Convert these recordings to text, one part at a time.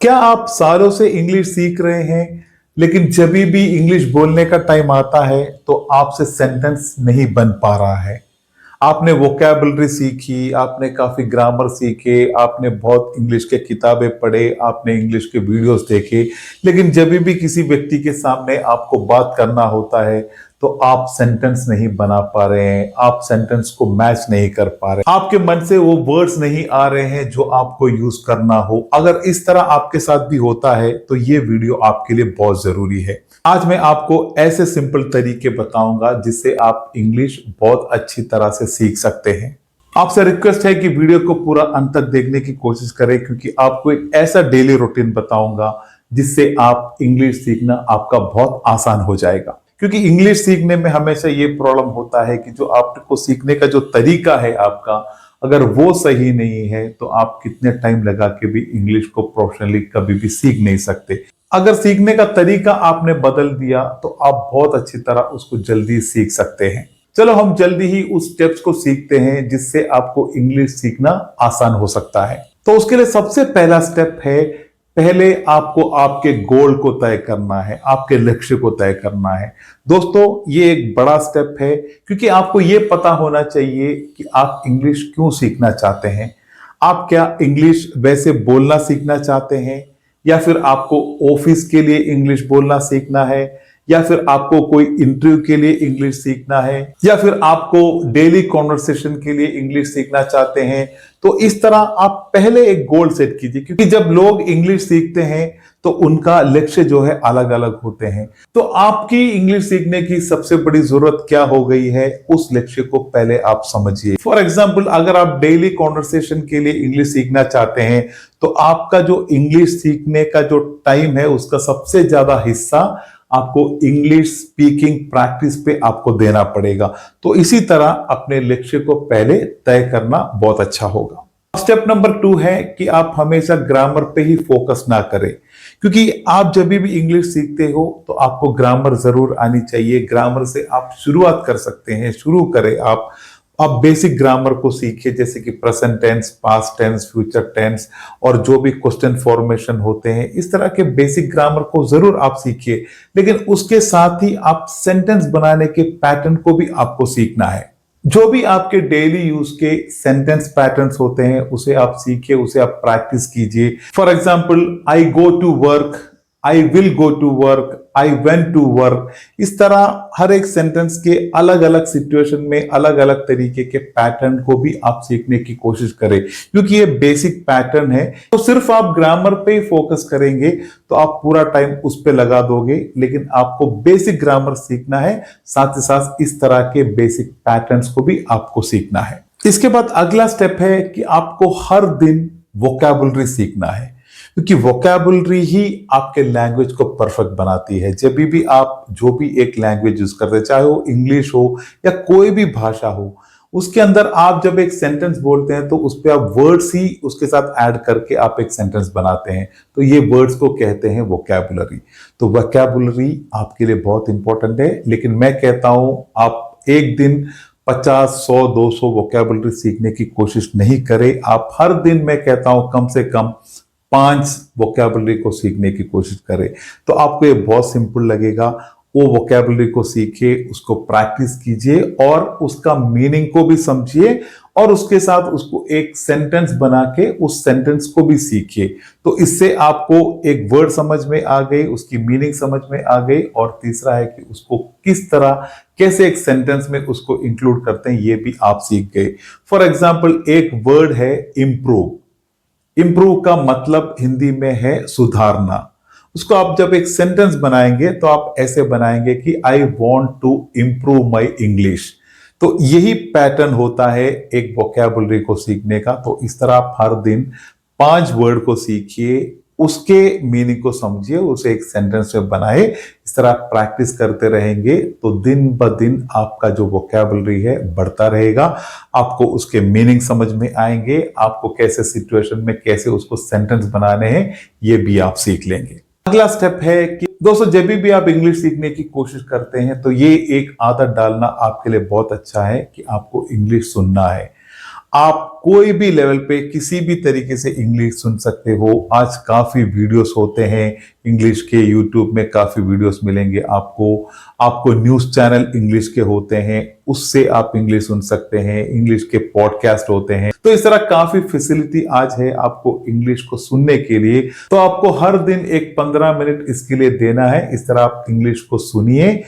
क्या आप सालों से इंग्लिश सीख रहे हैं, लेकिन जब भी इंग्लिश बोलने का टाइम आता है तो आपसे सेंटेंस नहीं बन पा रहा है? आपने वोकैबुलरी सीखी, आपने काफी ग्रामर सीखे, आपने बहुत इंग्लिश के किताबें पढ़े, आपने इंग्लिश के वीडियोस देखे, लेकिन जब भी किसी व्यक्ति के सामने आपको बात करना होता है तो आप सेंटेंस नहीं बना पा रहे हैं, आप सेंटेंस को मैच नहीं कर पा रहे, आपके मन से वो वर्ड्स नहीं आ रहे हैं जो आपको यूज करना हो। अगर इस तरह आपके साथ भी होता है तो ये वीडियो आपके लिए बहुत जरूरी है। आज मैं आपको ऐसे सिंपल तरीके बताऊंगा जिससे आप इंग्लिश बहुत अच्छी तरह से सीख सकते हैं। आपसे रिक्वेस्ट है कि वीडियो को पूरा अंत तक देखने की कोशिश करें, क्योंकि आपको एक ऐसा डेली रूटीन बताऊंगा जिससे आप इंग्लिश सीखना आपका बहुत आसान हो जाएगा। क्योंकि इंग्लिश सीखने में हमेशा ये प्रॉब्लम होता है कि जो आपको सीखने का जो तरीका है आपका, अगर वो सही नहीं है तो आप कितने टाइम लगा के भी इंग्लिश को प्रोफेशनली कभी भी सीख नहीं सकते। अगर सीखने का तरीका आपने बदल दिया तो आप बहुत अच्छी तरह उसको जल्दी सीख सकते हैं। चलो हम जल्दी ही उस स्टेप्स को सीखते हैं जिससे आपको इंग्लिश सीखना आसान हो सकता है। तो उसके लिए सबसे पहला स्टेप है, पहले आपको आपके गोल को तय करना है, आपके लक्ष्य को तय करना है। दोस्तों ये एक बड़ा स्टेप है, क्योंकि आपको ये पता होना चाहिए कि आप इंग्लिश क्यों सीखना चाहते हैं। आप क्या इंग्लिश वैसे बोलना सीखना चाहते हैं, या फिर आपको ऑफिस के लिए इंग्लिश बोलना सीखना है, या फिर आपको कोई इंटरव्यू के लिए इंग्लिश सीखना है, या फिर आपको डेली कॉन्वर्सेशन के लिए इंग्लिश सीखना चाहते हैं। तो इस तरह आप पहले एक गोल सेट कीजिए, क्योंकि जब लोग इंग्लिश सीखते हैं तो उनका लक्ष्य जो है अलग अलग होते हैं। तो आपकी इंग्लिश सीखने की सबसे बड़ी जरूरत क्या हो गई है, उस लक्ष्य को पहले आप समझिए। फॉर एग्जाम्पल, अगर आप डेली कॉन्वर्सेशन के लिए इंग्लिश सीखना चाहते हैं तो आपका जो इंग्लिश सीखने का जो टाइम है उसका सबसे ज्यादा हिस्सा आपको इंग्लिश स्पीकिंग प्रैक्टिस पे आपको देना पड़ेगा। तो इसी तरह अपने लक्ष्य को पहले तय करना बहुत अच्छा होगा। स्टेप नंबर 2 है कि आप हमेशा ग्रामर पे ही फोकस ना करें, क्योंकि आप जब भी इंग्लिश सीखते हो तो आपको ग्रामर जरूर आनी चाहिए। ग्रामर से आप शुरुआत कर सकते हैं, शुरू करें आप बेसिक ग्रामर को सीखिए, जैसे कि present tense, past tense, future tense, और जो भी क्वेश्चन फॉर्मेशन होते हैं, इस तरह के बेसिक ग्रामर को जरूर आप सीखिए। लेकिन उसके साथ ही आप सेंटेंस बनाने के पैटर्न को भी आपको सीखना है। जो भी आपके डेली यूज के सेंटेंस पैटर्न्स होते हैं उसे आप सीखिए, उसे आप प्रैक्टिस कीजिए। For example, I go to work, I will go to work, I went to work. इस तरह हर एक सेंटेंस के अलग अलग सिचुएशन में अलग अलग तरीके के पैटर्न को भी आप सीखने की कोशिश करें, क्योंकि ये बेसिक पैटर्न है। तो सिर्फ आप ग्रामर पे ही फोकस करेंगे तो आप पूरा टाइम उस पे लगा दोगे, लेकिन आपको बेसिक ग्रामर सीखना है, साथ ही साथ इस तरह के बेसिक पैटर्न्स को भी आपको सीखना है। इसके बाद अगला स्टेप है कि आपको हर दिन वोकैबुलरी सीखना है, क्योंकि वोकैबुलरी ही आपके लैंग्वेज को परफेक्ट बनाती है। जब भी आप जो भी एक लैंग्वेज यूज करते हैं, चाहे वो इंग्लिश हो या कोई भी भाषा हो, उसके अंदर आप जब एक सेंटेंस बोलते हैं तो उस पर आप वर्ड्स ही उसके साथ ऐड करके आप एक सेंटेंस बनाते हैं। तो ये वर्ड्स को कहते हैं वोकैबुलरी। तो वोकैबुलरी आपके लिए बहुत इंपॉर्टेंट है, लेकिन मैं कहता हूं आप एक दिन 50, 100, 200 वोकैबुलरी सीखने की कोशिश नहीं करें। आप हर दिन, मैं कहता हूं, कम से कम 5 वोकैबुलरी को सीखने की कोशिश करें। तो आपको ये बहुत सिंपल लगेगा। वो वोकैबुलरी को सीखिए, उसको प्रैक्टिस कीजिए और उसका मीनिंग को भी समझिए, और उसके साथ उसको एक सेंटेंस बना के उस सेंटेंस को भी सीखिए। तो इससे आपको एक वर्ड समझ में आ गई, उसकी मीनिंग समझ में आ गई, और तीसरा है कि उसको किस तरह, कैसे एक सेंटेंस में उसको इंक्लूड करते हैं, ये भी आप सीख गए। फॉर एग्जाम्पल, एक वर्ड है इम्प्रूव। इम्प्रूव का मतलब हिंदी में है सुधारना। उसको आप जब एक सेंटेंस बनाएंगे तो आप ऐसे बनाएंगे कि I want to improve my English. तो यही पैटर्न होता है एक वोकैबुलरी को सीखने का। तो इस तरह आप हर दिन 5 वर्ड को सीखिए, उसके मीनिंग को समझिए, उसे एक सेंटेंस में बनाए। इस तरह प्रैक्टिस करते रहेंगे तो दिन ब दिन आपका जो वोकैबुलरी है बढ़ता रहेगा। आपको उसके मीनिंग समझ में आएंगे, आपको कैसे सिचुएशन में कैसे उसको सेंटेंस बनाने हैं ये भी आप सीख लेंगे। अगला स्टेप है कि दोस्तों, जब भी आप इंग्लिश सीखने की कोशिश करते हैं तो ये एक आदत डालना आपके लिए बहुत अच्छा है कि आपको इंग्लिश सुनना है। आप कोई भी लेवल पे किसी भी तरीके से इंग्लिश सुन सकते हो। आज काफी वीडियोस होते हैं इंग्लिश के, यूट्यूब में काफी वीडियोस मिलेंगे आपको। आपको न्यूज चैनल इंग्लिश के होते हैं, उससे आप इंग्लिश सुन सकते हैं। इंग्लिश के पॉडकास्ट होते हैं। तो इस तरह काफी फैसिलिटी आज है आपको इंग्लिश को सुनने के लिए। तो आपको हर दिन एक 15 मिनट इसके लिए देना है। इस तरह आप इंग्लिश को सुनिए।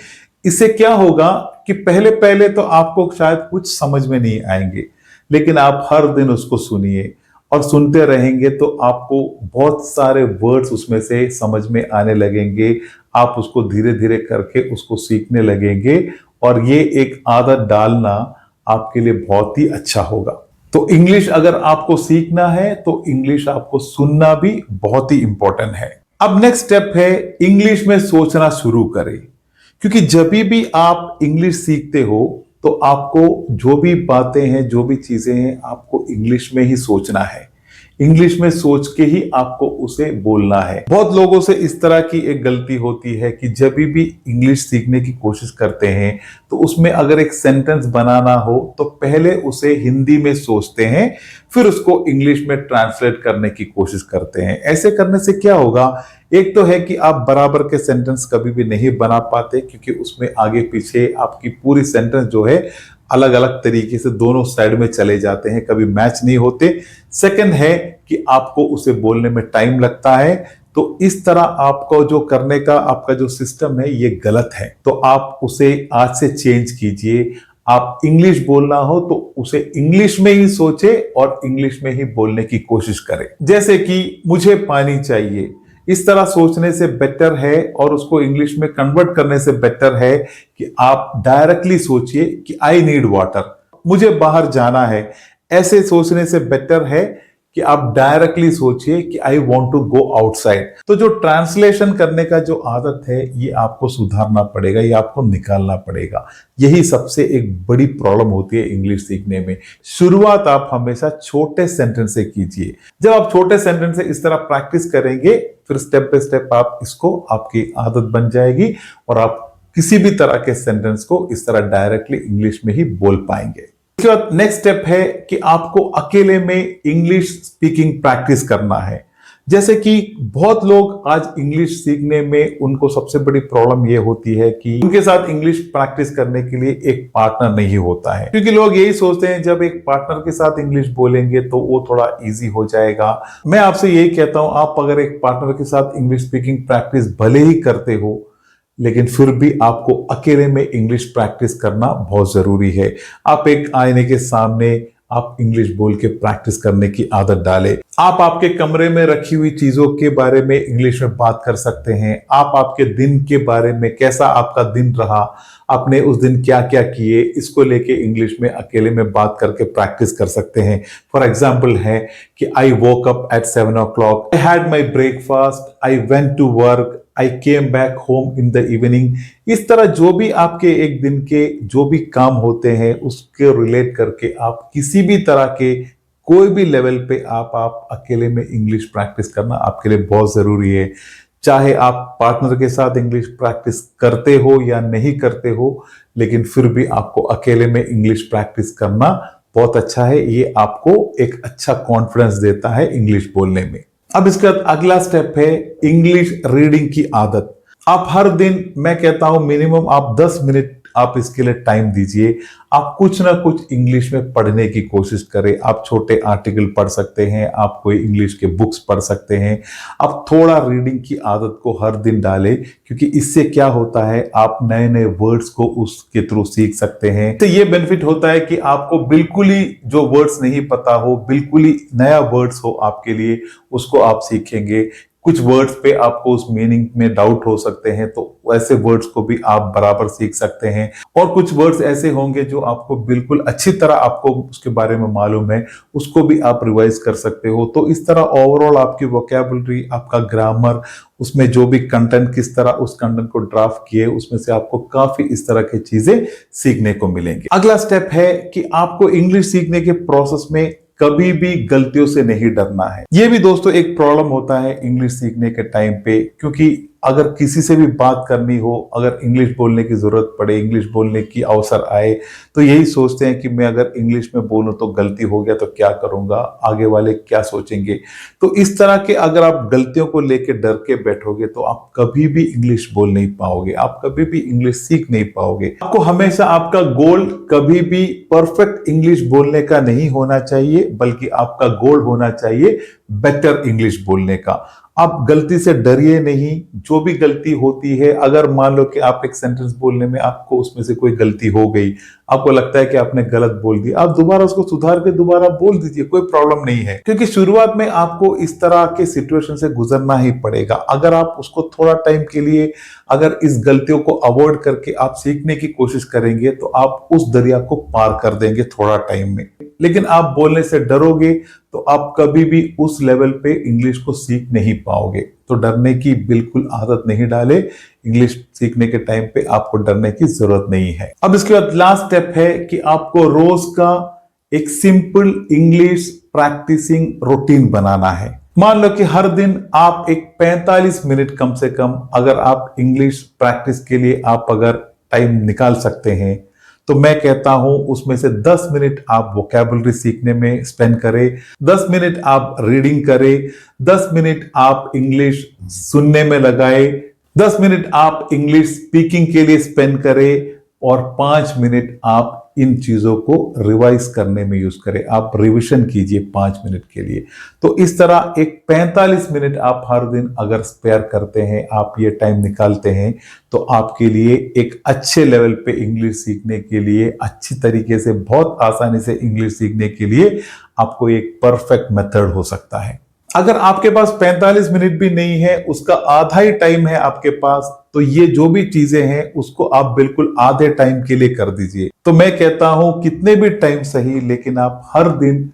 इससे क्या होगा कि पहले पहले तो आपको शायद कुछ समझ में नहीं आएंगे, लेकिन आप हर दिन उसको सुनिए और सुनते रहेंगे तो आपको बहुत सारे वर्ड्स उसमें से समझ में आने लगेंगे। आप उसको धीरे धीरे करके उसको सीखने लगेंगे और ये एक आदत डालना आपके लिए बहुत ही अच्छा होगा। तो इंग्लिश अगर आपको सीखना है तो इंग्लिश आपको सुनना भी बहुत ही इंपॉर्टेंट है। अब नेक्स्ट स्टेप है इंग्लिश में सोचना शुरू करें, क्योंकि जब भी आप इंग्लिश सीखते हो तो आपको जो भी बातें हैं, जो भी चीजें हैं, आपको इंग्लिश में ही सोचना है। इंग्लिश में सोच के ही आपको उसे बोलना है। बहुत लोगों से इस तरह की एक गलती होती है कि जब भी इंग्लिश सीखने की कोशिश करते हैं तो उसमें अगर एक सेंटेंस बनाना हो तो पहले उसे हिंदी में सोचते हैं, फिर उसको इंग्लिश में ट्रांसलेट करने की कोशिश करते हैं। ऐसे करने से क्या होगा, एक तो है कि आप बराबर के सेंटेंस कभी भी नहीं बना पाते, क्योंकि उसमें आगे पीछे आपकी पूरी सेंटेंस जो है अलग अलग तरीके से दोनों साइड में चले जाते हैं, कभी मैच नहीं होते। सेकंड है कि आपको उसे बोलने में टाइम लगता है। तो इस तरह आपको जो करने का आपका जो सिस्टम है ये गलत है। तो आप उसे आज से चेंज कीजिए। आप इंग्लिश बोलना हो तो उसे इंग्लिश में ही सोचे और इंग्लिश में ही बोलने की कोशिश करें। जैसे कि मुझे पानी चाहिए, इस तरह सोचने से बेटर है और उसको इंग्लिश में कन्वर्ट करने से बेटर है कि आप डायरेक्टली सोचिए कि आई नीड वाटर, मुझे बाहर जाना है। ऐसे सोचने से बेटर है कि आप डायरेक्टली सोचिए कि I want to go outside. तो जो ट्रांसलेशन करने का जो आदत है ये आपको सुधारना पड़ेगा, ये आपको निकालना पड़ेगा। यही सबसे एक बड़ी प्रॉब्लम होती है इंग्लिश सीखने में। शुरुआत आप हमेशा छोटे सेंटेंस से कीजिए। जब आप छोटे सेंटेंस से इस तरह प्रैक्टिस करेंगे फिर स्टेप बाय स्टेप आप इसको, आपकी आदत बन जाएगी और आप किसी भी तरह के सेंटेंस को इस तरह डायरेक्टली इंग्लिश में ही बोल पाएंगे। इसके बाद नेक्स्ट स्टेप है कि आपको अकेले में इंग्लिश स्पीकिंग प्रैक्टिस करना है। जैसे कि बहुत लोग आज इंग्लिश सीखने में उनको सबसे बड़ी प्रॉब्लम यह होती है कि उनके साथ इंग्लिश प्रैक्टिस करने के लिए एक पार्टनर नहीं होता है, क्योंकि लोग यही सोचते हैं जब एक पार्टनर के साथ इंग्लिश बोलेंगे तो वो थोड़ा इजी हो जाएगा। मैं आपसे यही कहता हूं, आप अगर एक पार्टनर के साथ इंग्लिश स्पीकिंग प्रैक्टिस भले ही करते हो, लेकिन फिर भी आपको अकेले में इंग्लिश प्रैक्टिस करना बहुत जरूरी है। आप एक आईने के सामने आप इंग्लिश बोल के प्रैक्टिस करने की आदत डालें। आप आपके कमरे में रखी हुई चीजों के बारे में इंग्लिश में बात कर सकते हैं। आप आपके दिन के बारे में, कैसा आपका दिन रहा, आपने उस दिन क्या क्या किए, इसको लेके इंग्लिश में अकेले में बात करके प्रैक्टिस कर सकते हैं। फॉर एग्जाम्पल है कि I woke up at 7 o'clock, I had my breakfast, I went to work, I came back home in the evening. इस तरह जो भी आपके एक दिन के जो भी काम होते हैं उसके रिलेट करके आप किसी भी तरह के कोई भी लेवल पे आप अकेले में इंग्लिश प्रैक्टिस करना आपके लिए बहुत जरूरी है। चाहे आप पार्टनर के साथ इंग्लिश प्रैक्टिस करते हो या नहीं करते हो, लेकिन फिर भी आपको अकेले में इंग्लिश प्रैक्टिस करना बहुत अच्छा है। ये आपको एक अच्छा कॉन्फिडेंस देता है इंग्लिश बोलने में। अब इसका अगला स्टेप है इंग्लिश रीडिंग की आदत। आप हर दिन, मैं कहता हूं मिनिमम आप 10 मिनट आप इसके लिए टाइम दीजिए। आप कुछ ना कुछ इंग्लिश में पढ़ने की कोशिश करें। आप छोटे आर्टिकल पढ़ सकते हैं, आप कोई इंग्लिश के बुक्स पढ़ सकते हैं। आप थोड़ा रीडिंग की आदत को हर दिन डालें, क्योंकि इससे क्या होता है आप नए नए वर्ड्स को उसके थ्रू सीख सकते हैं। तो ये बेनिफिट होता है कि आपको बिल्कुल ही जो वर्ड्स नहीं पता हो, बिल्कुल ही नया वर्ड्स हो आपके लिए, उसको आप सीखेंगे। कुछ वर्ड्स पे आपको उस मीनिंग में डाउट हो सकते हैं, तो ऐसे वर्ड्स को भी आप बराबर सीख सकते हैं। और कुछ वर्ड्स ऐसे होंगे जो आपको बिल्कुल अच्छी तरह आपको उसके बारे में मालूम है, उसको भी आप रिवाइज कर सकते हो। तो इस तरह ओवरऑल आपकी वोकैबुलरी, आपका ग्रामर, उसमें जो भी कंटेंट, किस तरह उस कंटेंट को ड्राफ्ट किए, उसमें से आपको काफी इस तरह की चीजें सीखने को मिलेंगी। अगला स्टेप है कि आपको इंग्लिश सीखने के प्रोसेस में कभी भी गलतियों से नहीं डरना है। यह भी दोस्तों एक प्रॉब्लम होता है इंग्लिश सीखने के टाइम पे, क्योंकि अगर किसी से भी बात करनी हो, अगर इंग्लिश बोलने की जरूरत पड़े, इंग्लिश बोलने की अवसर आए, तो यही सोचते हैं कि मैं अगर इंग्लिश में बोलूं तो गलती हो गया तो क्या करूंगा, आगे वाले क्या सोचेंगे। तो इस तरह के अगर आप गलतियों को लेकर डर के बैठोगे तो आप कभी भी इंग्लिश बोल नहीं पाओगे, आप कभी भी इंग्लिश सीख नहीं पाओगे। आपको हमेशा आपका गोल कभी भी परफेक्ट इंग्लिश बोलने का नहीं होना चाहिए, बल्कि आपका गोल होना चाहिए बेटर इंग्लिश बोलने का। आप गलती से डरिए नहीं, जो भी गलती होती है, अगर मान लो कि आप एक सेंटेंस बोलने में आपको उसमें से कोई गलती हो गई, आपको लगता है कि आपने गलत बोल दिया, आप दोबारा उसको सुधार के दोबारा बोल दीजिए, कोई प्रॉब्लम नहीं है। क्योंकि शुरुआत में आपको इस तरह के सिचुएशन से गुजरना ही पड़ेगा। अगर आप उसको थोड़ा टाइम के लिए अगर इस गलतियों को अवॉइड करके आप सीखने की कोशिश करेंगे तो आप उस दरिया को पार कर देंगे थोड़ा टाइम में। लेकिन आप बोलने से डरोगे तो आप कभी भी उस लेवल पे इंग्लिश को सीख नहीं पाओगे। तो डरने की बिल्कुल आदत नहीं डाले, इंग्लिश सीखने के टाइम पे आपको डरने की जरूरत नहीं है। अब इसके बाद लास्ट स्टेप है कि आपको रोज का एक सिंपल इंग्लिश प्रैक्टिसिंग रूटीन बनाना है। मान लो कि हर दिन आप एक 45 मिनट कम से कम अगर आप इंग्लिश प्रैक्टिस के लिए आप अगर टाइम निकाल सकते हैं, तो मैं कहता हूं उसमें से 10 मिनट आप वोकैबुलरी सीखने में स्पेंड करें, 10 मिनट आप रीडिंग करें, 10 मिनट आप इंग्लिश सुनने में लगाए, 10 मिनट आप इंग्लिश स्पीकिंग के लिए स्पेंड करें और 5 मिनट आप इन चीजों को रिवाइज करने में यूज करें। आप रिवीजन कीजिए 5 मिनट के लिए। तो इस तरह एक 45 मिनट आप हर दिन अगर स्पेयर करते हैं, आप ये टाइम निकालते हैं, तो आपके लिए एक अच्छे लेवल पे इंग्लिश सीखने के लिए, अच्छी तरीके से बहुत आसानी से इंग्लिश सीखने के लिए आपको एक परफेक्ट मेथड हो सकता है। अगर आपके पास 45 मिनट भी नहीं है, उसका आधा ही टाइम है आपके पास, तो ये जो भी चीजें हैं उसको आप बिल्कुल आधे टाइम के लिए कर दीजिए। तो मैं कहता हूं कितने भी टाइम सही, लेकिन आप हर दिन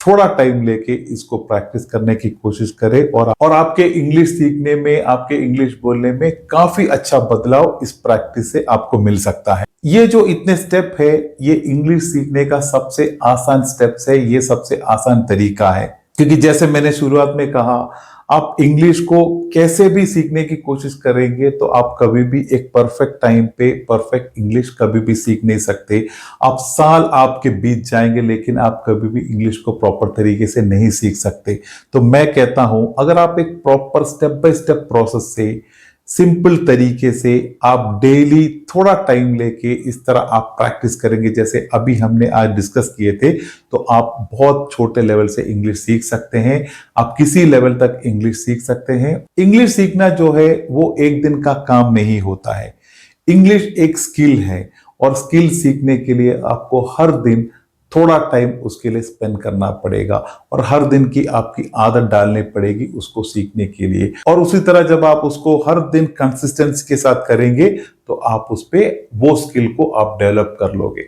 थोड़ा टाइम लेके इसको प्रैक्टिस करने की कोशिश करें और आपके इंग्लिश सीखने में, आपके इंग्लिश बोलने में काफी अच्छा बदलाव इस प्रैक्टिस से आपको मिल सकता है। ये जो इतने स्टेप है, ये इंग्लिश सीखने का सबसे आसान स्टेप्स है, ये सबसे आसान तरीका है। क्योंकि जैसे मैंने शुरुआत में कहा, आप इंग्लिश को कैसे भी सीखने की कोशिश करेंगे तो आप कभी भी एक परफेक्ट टाइम पे परफेक्ट इंग्लिश कभी भी सीख नहीं सकते। आप साल आपके बीत जाएंगे लेकिन आप कभी भी इंग्लिश को प्रॉपर तरीके से नहीं सीख सकते। तो मैं कहता हूं अगर आप एक proper step by step process से, सिंपल तरीके से आप डेली थोड़ा टाइम लेके इस तरह आप प्रैक्टिस करेंगे जैसे अभी हमने आज डिस्कस किए थे, तो आप बहुत छोटे लेवल से इंग्लिश सीख सकते हैं। आप किसी लेवल तक इंग्लिश सीख सकते हैं। इंग्लिश सीखना जो है वो एक दिन का काम नहीं होता है। इंग्लिश एक स्किल है और स्किल सीखने के लिए आपको हर दिन थोड़ा टाइम उसके लिए स्पेंड करना पड़ेगा और हर दिन की आपकी आदत डालनी पड़ेगी उसको सीखने के लिए। और उसी तरह जब आप उसको हर दिन कंसिस्टेंसी के साथ करेंगे तो आप उस पे वो स्किल को आप डेवलप कर लोगे।